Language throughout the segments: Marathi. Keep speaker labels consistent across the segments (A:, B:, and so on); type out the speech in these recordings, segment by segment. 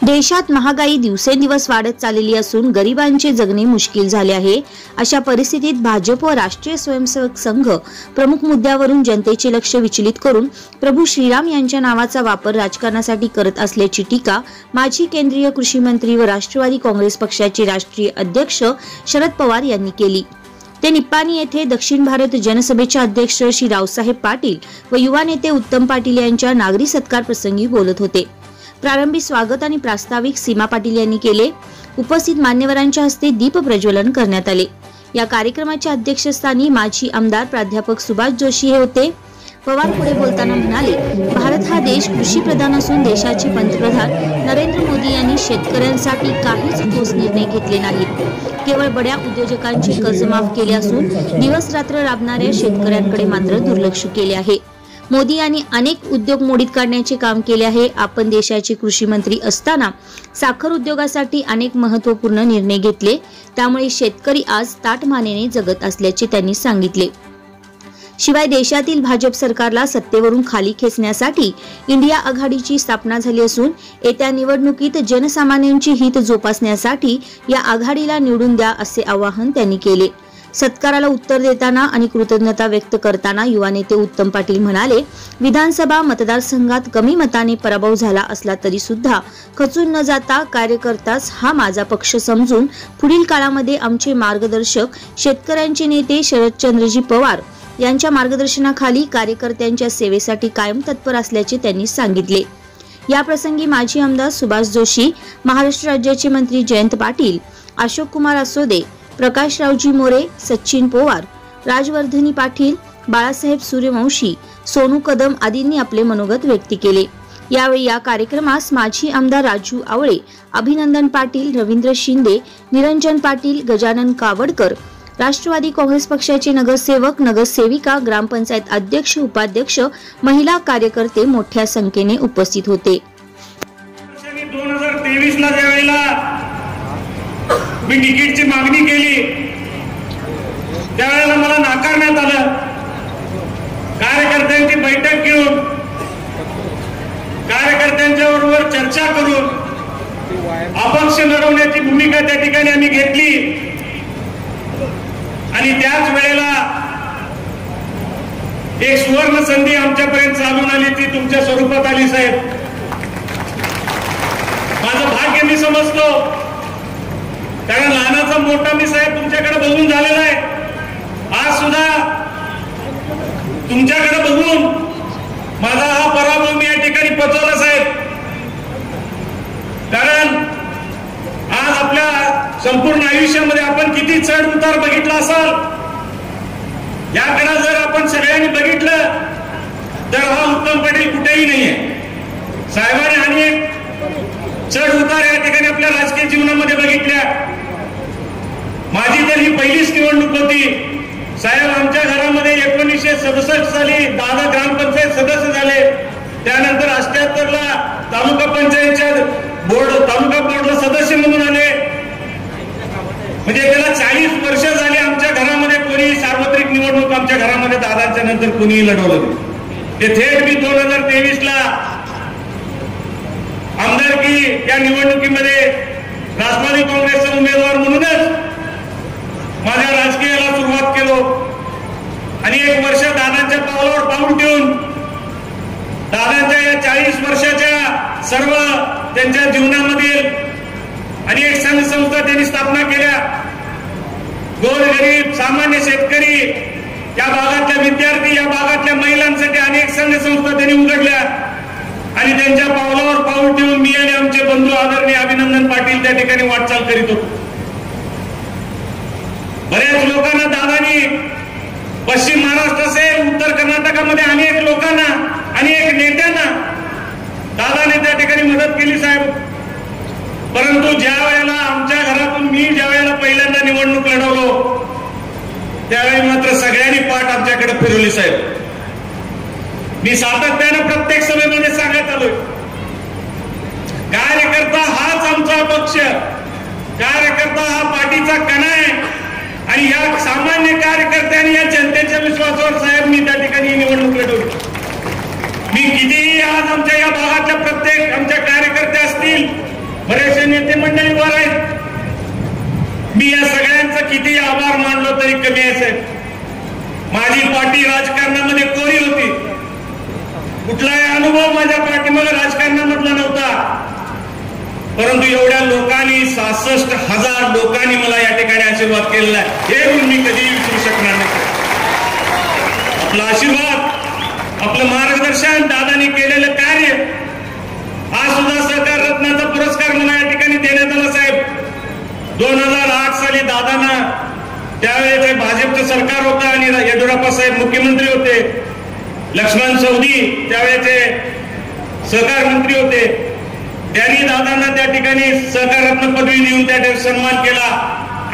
A: देशात महागाई दिवसेंदिवस वाढत चाललेली असून गरिबांचे जगणे मुश्किल झाले आहे। अशा परिस्थितीत भाजप व राष्ट्रीय स्वयंसेवक संघ प्रमुख मुद्द्यावरून जनतेचे लक्ष विचलित करून प्रभू श्रीराम यांच्या नावाचा वापर राजकारणासाठी करत असल्याची टीका माजी केंद्रीय कृषी मंत्री व राष्ट्रवादी काँग्रेस पक्षाचे राष्ट्रीय अध्यक्ष शरद पवार यांनी केली। ते निप्पाणी येथे दक्षिण भारत जनसभेचे अध्यक्ष श्री रावसाहेब पाटील व युवा नेते उत्तम पाटील यांच्या नागरी सत्कार प्रसंगी बोलत होते। प्रारंभी स्वागत आणि प्रास्ताविक सीमा पाटील यांनी केले। उपस्थित मान्यवरांच्या हस्ते दीप प्रज्वलन करण्यात आले। या कार्यक्रमाच्या अध्यक्षस्थानी माजी आमदार प्राध्यापक सुभाष जोशी हे होते। पवार पुढे बोलताना म्हणाले, भारत हा देश कृषी प्रधान असून देशाचे पंतप्रधान नरेंद्र मोदी यांनी शेतकऱ्यांसाठी काहीच ठोस निर्णय घेतले नाहीत। केवळ बड्या उद्योजकांचे कर्ज माफ केले असून दिवस रात्र राबणाऱ्या शेतकऱ्यांकडे मात्र दुर्लक्ष केले आहे। मोदी यांनी अनेक उद्योग मोडीत काढण्याचे काम केले आहे। आपण देशाचे कृषी मंत्री असताना साखर उद्योगासाठी अनेक महत्त्वपूर्ण निर्णय घेतले, त्यामुळे शेतकरी आज ताठमानेने जगत असल्याचे त्यांनी सांगितले। शिवाय देशातील भाजप सरकारला सत्तेवरून खाली खेचण्यासाठी इंडिया आघाडीची स्थापना झाली असून येत्या निवडणुकीत जनसामान्यांची हित जोपासण्यासाठी या आघाडीला निवडून द्या असे आवाहन त्यांनी केले। सत्काराला उत्तर देताना आणि कृतज्ञता व्यक्त करताना युवा नेते उत्तम पाटील म्हणाले, विधानसभा मतदारसंघात कमी मताने पराभव झाला असला तरी सुद्धा खचून न जाता कार्यकर्ताच हा माझा पक्ष समजून पुढील काळामध्ये आमचे मार्गदर्शक शेतकऱ्यांचे नेते शरदचंद्रजी पवार यांच्या मार्गदर्शनाखाली कार्यकर्त्यांच्या सेवेसाठी कायम तत्पर असल्याचे त्यांनी सांगितले। या प्रसंगी माजी आमदार सुभाष जोशी, महाराष्ट्र राज्याचे मंत्री जयंत पाटील, अशोक कुमार असोदे, प्रकाशरावजी मोरे, सचिन पवार, राजवर्धनी पाटील, बाळासाहेब सूर्यवंशी, सोनू कदम आदींनी आपले मनोगत व्यक्त केले। यावेळी या कार्यक्रमास माजी आमदार राजू आवळे, अभिनंदन पाटील, रवींद्र शिंदे, निरंजन पाटील, गजानन कावडकर, राष्ट्रवादी काँग्रेस पक्षाचे नगरसेवक, नगरसेविका, ग्रामपंचायत अध्यक्ष, उपाध्यक्ष, महिला कार्यकर्ते मोठ्या संख्येने उपस्थित होते।
B: 2023 ला ज्यावेळेला मी तिकीटची मागणी केली त्यावेळेला मला नाकारण्यात आलं। कार्यकर्त्यांची बैठक घेऊन कार्यकर्त्यांच्या बरोबर चर्चा करून अपक्ष लढवण्याची भूमिका त्या ठिकाणी आम्ही घेतली आणि त्याच वेळेला एक सुवर्ण संधी आमच्यापर्यंत चालून आली, ती तुमच्या स्वरूपात आली। साहेब, माझं भाग्य मी समजतो, कारण लहानाचा मोठा मी साहेब तुमच्याकडे बघून झालेला आहे। आज सुद्धा तुमच्याकडे बघून माझा हा पराभव मी या ठिकाणी पचवला साहेब, कारण आज आपल्या संपूर्ण आयुष्यामध्ये आपण किती चढ उतार बघितला असाल, याकडे जर आपण सगळ्यांनी बघितलं तर हा उत्तम पाटील कुठेही नाहीये। साहेबांनी अनेक चढ उतार या ठिकाणी आपल्या राजकीय जीवनामध्ये बघितल्या। माझी तर ही पहिलीच निवडणूक होती साहेब। आमच्या घरामध्ये 1967 साली दादा ग्रामपंचायत सदस्य झाले, त्यानंतर 78 ला तालुका पंचायतच्या तालुका बोर्डला सदस्य म्हणून आले, म्हणजे त्याला 40 वर्ष झाली। आमच्या घरामध्ये कोणी सार्वत्रिक निवडणूक आमच्या घरामध्ये दादांच्या नंतर कोणीही लढवलं ते थेट मी 2023 ला आमदारकी या निवडणुकीमध्ये राष्ट्रवादी काँग्रेसचा उमेदवार म्हणूनच माझ्या राजकीयाला सुरुवात केलो आणि 1 वर्ष दादांच्या पावलावर पाऊल ठेवून दादांच्या या 40 वर्षाच्या सर्व त्यांच्या जीवनामधील अनेक संघ संस्था त्यांनी स्थापना केल्या। गोरगरीब सामान्य शेतकरी, या भागातल्या विद्यार्थी, या भागातल्या महिलांसाठी अनेक संघ संस्था त्यांनी उघडल्या आणि त्यांच्या पावलावर पाऊल ठेवून मी आणि आमचे बंधू आदरणीय अभिनंदन पाटील त्या ठिकाणी वाटचाल करीत होतो। बऱ्याच लोकांना दादानी पश्चिम महाराष्ट्र असेल, उत्तर कर्नाटकामध्ये अनेक लोकांना, अनेक नेत्यांना दादाने त्या ठिकाणी मदत केली साहेब। परंतु ज्या वेळेला आमच्या घरातून मी ज्या वेळेला पहिल्यांदा निवडणूक लढवलो त्यावेळी मात्र सगळ्यांनी पाठ आमच्याकडे फिरवली साहेब। मी सातत्याने प्रत्येक सभेमध्ये सांगत आलोय, कार्यकर्ता हाच आमचा पक्ष, कार्यकर्ता हा पाठीचा कणा आहे आणि या सामान्य कार्यकर्त्यांनी या जनतेच्या विश्वासावर साहेब मी त्या ठिकाणी निवडणूक लढवली। मी कितीही आज आमच्या या भागातल्या प्रत्येक आमच्या कार्यकर्ते असतील पाठी राजकारणामध्ये कोरी होती, कुठलाही अनुभव माझ्या पाठीमागे राजकारणामधला नव्हता, परंतु एवढ्या लोकांनी 66,000 लोकांनी मला या ठिकाणी आशीर्वाद केलेला आहे, हे गुण मी कधीही विसरू शकणार नाही. आपला आशीर्वाद, आपलं मार्गदर्शन, दादांनी केलेलं कार्य, आज सुद्धा सहकार रत्नाचा पुरस्कार मला या ठिकाणी देण्यात आला साहेब. 2008 साली दादांना, त्यावेळेस भाजपचं सरकार होतं आणि येडियुरप्पा साहेब मुख्यमंत्री होते, लक्ष्मण सवदी त्यावेळेचे सहकार मंत्री होते, त्यांनी दादांना त्या ठिकाणी सहकार रत्न पदवी देऊन त्या ठिकाणी सन्मान केला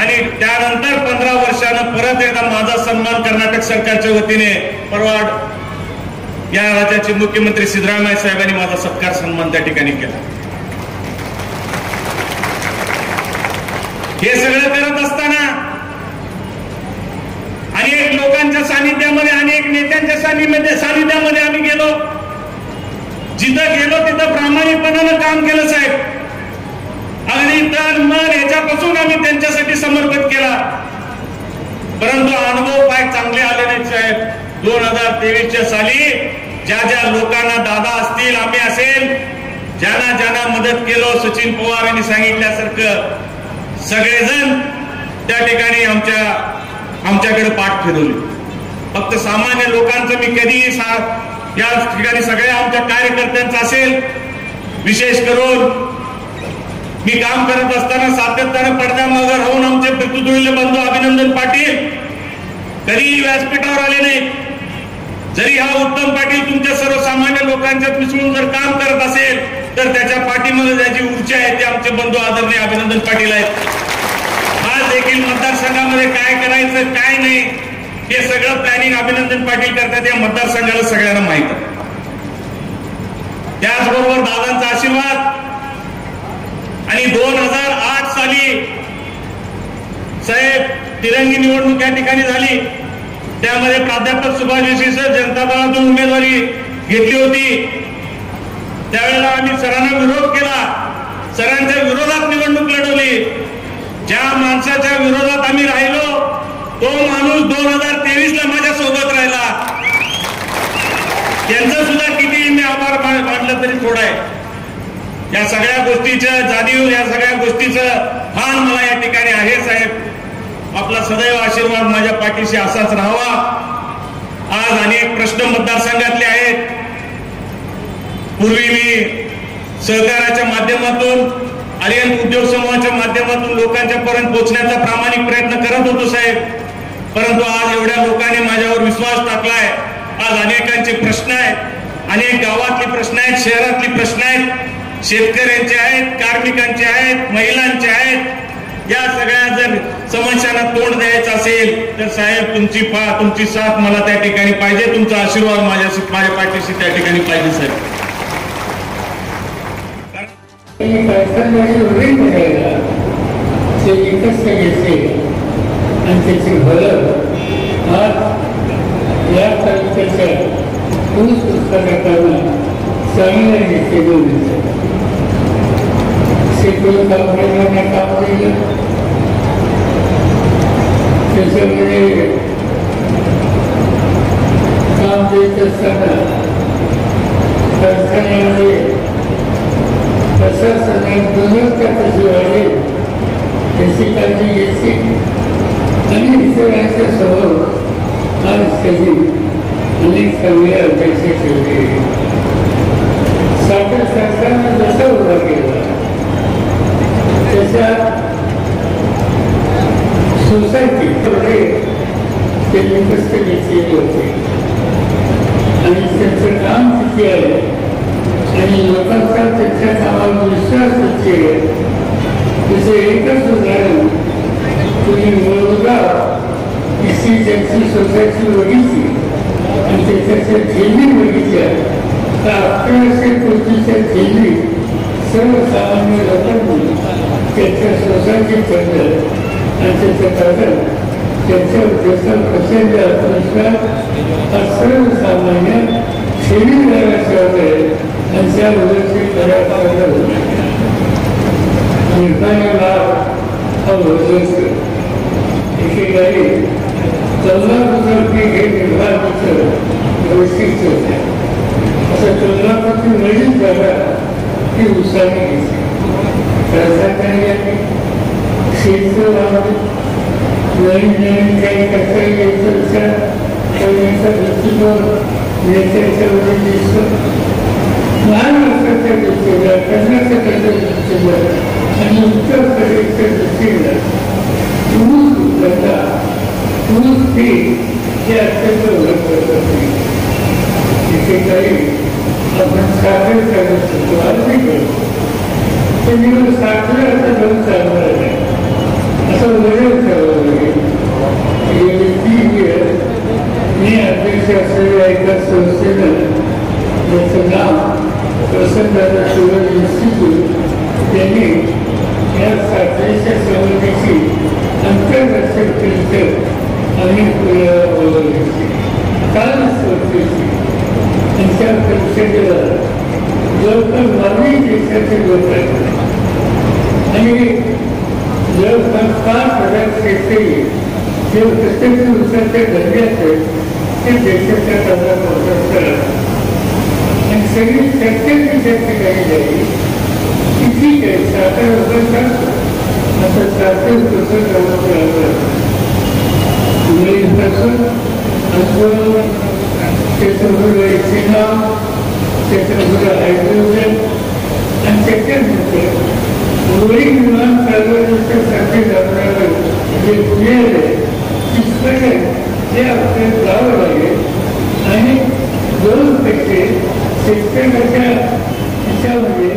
B: आणि त्यानंतर 15 वर्षानं परत एकदा माझा सन्मान कर्नाटक सरकारच्या वतीने परवाड या राज्याचे मुख्यमंत्री सिद्धरामय्या साहेबांनी माझा सत्कार सन्मान त्या ठिकाणी केला. हे सगळं करत असताना अनेक लोकांच्या सानिध्यामध्ये, अनेक नेत्यांच्या सानिध्यामध्ये आम्ही गेलो. जिथं गेलो तिथं प्रामाणिकपणानं काम केलं साहेब. अगदी तन मन याच्यापासून आम्ही त्यांच्यासाठी समर्पित केला. परंतु अनुभव काय चांगले आले नाहीत साहेब. 2023च्या साली ज्या ज्या लोकांना, दादा असतील, आम्ही असेल, ज्यांना ज्यांना मदत केलो, सचिन पवार यांनी सांगितल्यासारखं सगळेजण त्या ठिकाणी आमच्याकडे पाठ फिरवली. फक्त सामान्य लोकांचं मी कधीही या ठिकाणी सगळ्या आमच्या कार्यकर्त्यांचं असेल, विशेष करून मी काम करत असताना सातत्यानं पडद्यामागे राहून आमचे पितृतुल्य बंधू अभिनंदन पाटील कधीही व्यासपीठावर आले नाहीत. जरी हा उत्तम पाटील तुमच्या सर्वसामान्य लोकांच्यात मिसळून जर काम करत असेल तर त्याच्या पाठीमागे ज्याची ऊर्जा आहे ते आमचे बंधू आदरणीय अभिनंदन पाटील आहेत. आज देखील मतदारसंघामध्ये काय करायचं काय नाही हे सगळं प्लॅनिंग अभिनंदन पाटील करतात, या मतदारसंघाला सगळ्यांना माहित आहे. त्याचबरोबर दादांचा आशीर्वाद आणि 2008 साली साहेब तिरंगी निवडणूक या ठिकाणी झाली. त्यामध्ये प्राध्यापक सुभाष जोशी सर जनता दलातून उमेदवारी घेतली होती. त्यावेळेला आम्ही सरांना विरोध केला, सरांच्या विरोधात निवडणूक लढवली. ज्या माणसाच्या विरोधात आम्ही राहिलो तो माणूस 2023ला माझ्या सोबत राहिला. त्यांचं सुद्धा किती मी आभार मानलं तरी थोडं आहे. या सगळ्या गोष्टीचं जाणीव, या सगळ्या गोष्टीचं भान मला या ठिकाणी आहे साहेब. आपला सदैव आशीर्वाद माझ्या पाठीशी असाच राहावा. आज अनेक प्रश्न मतदारसंघातले आहेत. पूर्वी मी सहकाराच्या माध्यमातून, आर्यन उद्योग समूहाच्या माध्यमातून लोकांच्या पर्यंत पोहोचण्याचा प्रामाणिक प्रयत्न करत होतो साहेब. परंतु आज एवढ्या लोकांनी माझ्यावर विश्वास टाकलाय. आज अनेकांचे प्रश्न आहेत, अनेक गावातले प्रश्न आहेत, शहरातले प्रश्न आहेत, शेतकऱ्यांचे आहेत, कार्मिकांचे आहेत, महिलांचे आहेत. या सगळ्या जर समस्यांना तोंड द्यायचं असेल तर साहेब तुमची साथ मला त्या ठिकाणी पाहिजे, तुमचा आशीर्वाद माझ्या पाठीशी त्या ठिकाणी पाहिजे साहेब.
C: आणि त्याची भलं आज या तालुक्याच्या ऊस उत्पादकांना चांगल्या रीतीने मिळतं. शेतकरी कंपन्यांना काम केलं, त्याच्यामध्ये काम देत असताना कारखान्यामध्ये प्रशासनाने गुणवत्ता कशी वाढेल त्याची काळजी घेतली आणि इतरांच्या समोर आज त्याची अनेक चांगल्या अपेक्षा ठेवली. साखर सरकारनं जसा उभा केला त्याच्यात सोसायटीकडे त्यांनी कष्ट घेतलेले होते आणि त्यांचं काम किती आहे आणि लोकांचा त्यांच्या कामावर विश्वास किती आहे त्याचं एकच उदाहरण तुम्ही मुळगाव इसी त्यांची सोसायटी बघितली आणि त्याच्या झेली बघितल्या तर 1100 कोटीच्या झेली सर्वसामान्य लोकांनी त्यांच्या सोसायटीत ठेवलं आणि त्याचं कारण त्यांच्या उद्देशात प्रचंड आत्मविश्वास हा सर्वसामान्य ठेवीदाराच्या वगैरे त्यांच्या उद्देशी करायला निर्णयाला हा उद्देश एकेकाळी कोल्हापूरसारखे हे विभागाचं वैशिष्ट्य होते. असं कोल्हापूरची नवीन जागा ही उसाने घेतली. क्षेत्र नवीन नवीन काही करता यायचा विचार करण्याचा दृष्टिकोन नेत्याच्या वरील दिसतो. महाराष्ट्राच्या दृष्टीला, कर्नाटकाच्या दृष्टीला आणि उत्तर प्रदेशच्या दृष्टीला ऊस धंदा, ऊस पीक हे अत्यंत महत्त्वाचं असते. तिथे काही आपण साखर करत शकतो, अगदी करतो. पण साखर आता जाऊन चालणार नाही असं वगैरे ठरवलं लागेल. मी अध्यक्ष असलेल्या एका संस्थेनं ज्याचं नाव वसंतदादा शुगर इन्स्टिट्यूट, त्यांनी या साखरेच्या संबंधीची आंतरराष्ट्रीय अनेक बोलवली. काल संस्थेची त्यांच्या परिषदेला जवळपास 22 देशाचे लोक आहेत आणि जवळपास 5,000 शेतकरी जे प्रत्यक्ष ऊसाच्या धंद्यात आहेत ते देशाच्या ताब्यात करतात. आणि सगळी चर्चेची ठिकाणी झाली की ठीक आहे, साखर वगैरे चालतो, आता साखर कसं करावं लागलं. त्याच्याबरोबर इथेनॉल, त्याच्याबरोबर हायड्रोजन आणि त्याच्यानंतर उर्वरित विमान चालवण्यासाठी लागणारं जे फुयल आहे ते आपल्याला जावं लागेल. आणि 2 पैसे शेतकऱ्याच्या हिच्यामध्ये